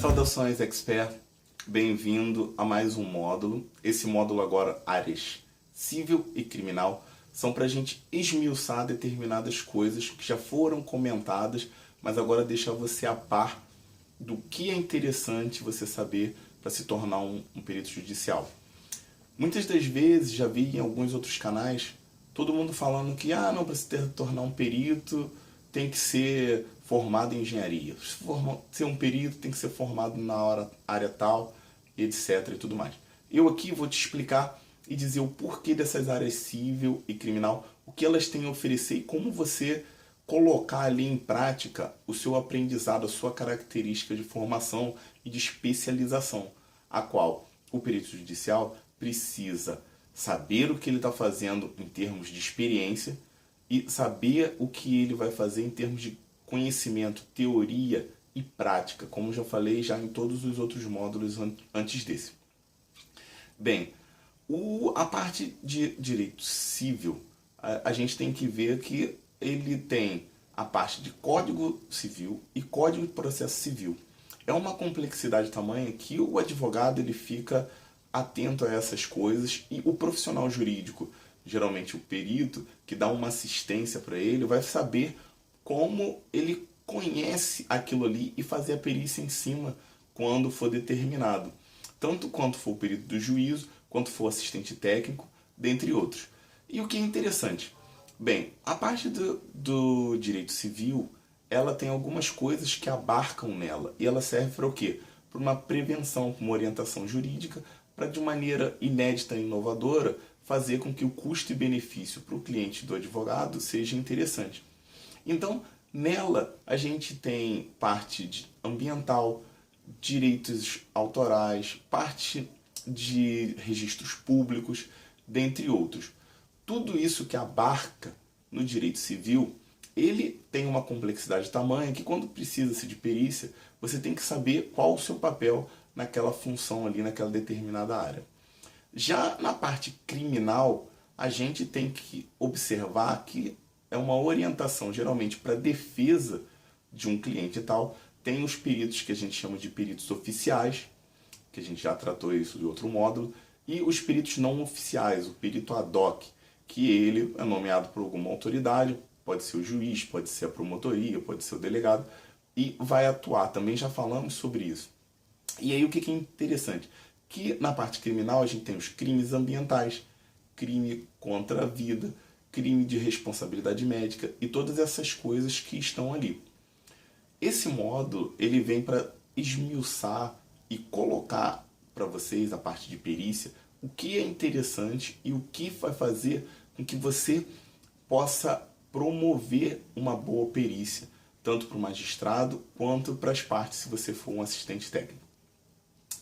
Saudações, expert! Bem-vindo a mais um módulo. Esse módulo agora, áreas civil e criminal, são para a gente esmiuçar determinadas coisas que já foram comentadas, mas agora deixar você a par do que é interessante você saber para se tornar um perito judicial. Muitas das vezes, já vi em alguns outros canais, todo mundo falando que não, para se tornar um perito tem que ser formado em engenharia. Ser um perito tem que ser formado na área tal, etc. e tudo mais. Eu aqui vou te explicar e dizer o porquê dessas áreas civil e criminal, o que elas têm a oferecer e como você colocar ali em prática o seu aprendizado, a sua característica de formação e de especialização, a qual o perito judicial precisa saber o que ele está fazendo em termos de experiência e saber o que ele vai fazer em termos de conhecimento, teoria e prática, como já falei já em todos os outros módulos antes desse. Bem, a parte de direito civil, a gente tem que ver que ele tem a parte de Código Civil e Código de Processo Civil. É uma complexidade tamanha que o advogado ele fica atento a essas coisas e o profissional jurídico, geralmente o perito, que dá uma assistência para ele, vai saber como ele conhece aquilo ali e fazer a perícia em cima quando for determinado. Tanto quanto for o perito do juízo, quanto for assistente técnico, dentre outros. E o que é interessante? Bem, a parte do direito civil, ela tem algumas coisas que abarcam nela. E ela serve para o quê? Para uma prevenção, para uma orientação jurídica, para de maneira inédita e inovadora, fazer com que o custo e benefício para o cliente do advogado seja interessante. Então, nela a gente tem parte de ambiental, direitos autorais, parte de registros públicos, dentre outros. Tudo isso que abarca no direito civil, ele tem uma complexidade tamanha que quando precisa-se de perícia, você tem que saber qual o seu papel naquela função ali, naquela determinada área. Já na parte criminal, a gente tem que observar que é uma orientação geralmente para defesa de um cliente e tal. Tem os peritos que a gente chama de peritos oficiais, que a gente já tratou isso de outro módulo, e os peritos não oficiais, o perito ad hoc, que ele é nomeado por alguma autoridade, pode ser o juiz, pode ser a promotoria, pode ser o delegado, e vai atuar. Também já falamos sobre isso. E aí o que é interessante? Que na parte criminal a gente tem os crimes ambientais, crime contra a vida, crime de responsabilidade médica e todas essas coisas que estão ali. Esse módulo ele vem para esmiuçar e colocar para vocês a parte de perícia, o que é interessante e o que vai fazer com que você possa promover uma boa perícia, tanto para o magistrado quanto para as partes, se você for um assistente técnico.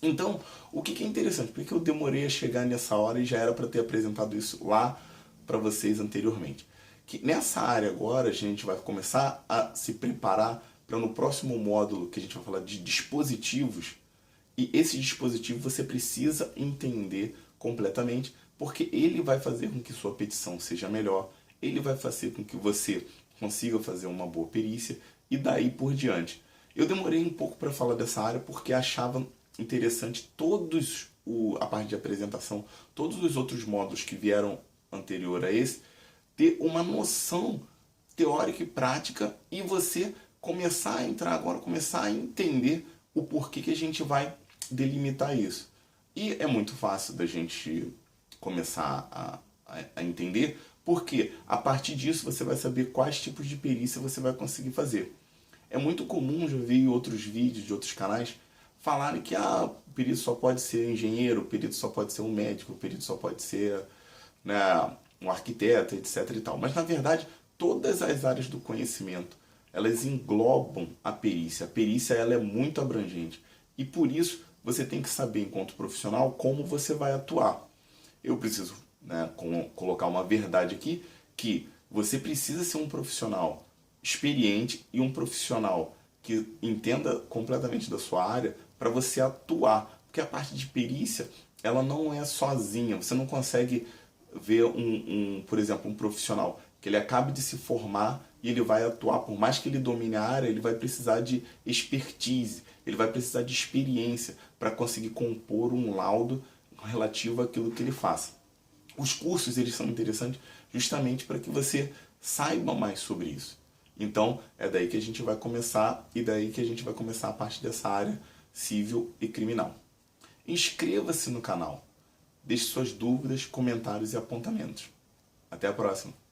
Então, o que é interessante? Porque eu demorei a chegar nessa hora e já era para ter apresentado isso lá para vocês anteriormente. Que nessa área agora a gente vai começar a se preparar para no próximo módulo que a gente vai falar de dispositivos. E esse dispositivo você precisa entender completamente, porque ele vai fazer com que sua petição seja melhor, ele vai fazer com que você consiga fazer uma boa perícia e daí por diante. Eu demorei um pouco para falar dessa área porque achava interessante a parte de apresentação, todos os outros módulos que vieram anterior a esse, ter uma noção teórica e prática e você começar a entrar agora, começar a entender o porquê que a gente vai delimitar isso. E é muito fácil da gente começar a entender, porque a partir disso você vai saber quais tipos de perícia você vai conseguir fazer. É muito comum, já vi outros vídeos de outros canais, falarem que o perito só pode ser engenheiro, o perito só pode ser um médico, o perito só pode ser um arquiteto, etc. e tal. Mas, na verdade, todas as áreas do conhecimento, elas englobam a perícia. A perícia ela é muito abrangente. E, por isso, você tem que saber, enquanto profissional, como você vai atuar. Eu preciso colocar uma verdade aqui, que você precisa ser um profissional experiente e um profissional que entenda completamente da sua área para você atuar. Porque a parte de perícia, ela não é sozinha. Você não consegue ver por exemplo, um profissional que ele acabe de se formar e ele vai atuar, por mais que ele domine a área, ele vai precisar de expertise, ele vai precisar de experiência para conseguir compor um laudo relativo àquilo que ele faça. Os cursos, eles são interessantes justamente para que você saiba mais sobre isso. Então, é daí que a gente vai começar, e daí que a gente vai começar a parte dessa área civil e criminal. Inscreva-se no canal. Deixe suas dúvidas, comentários e apontamentos. Até a próxima!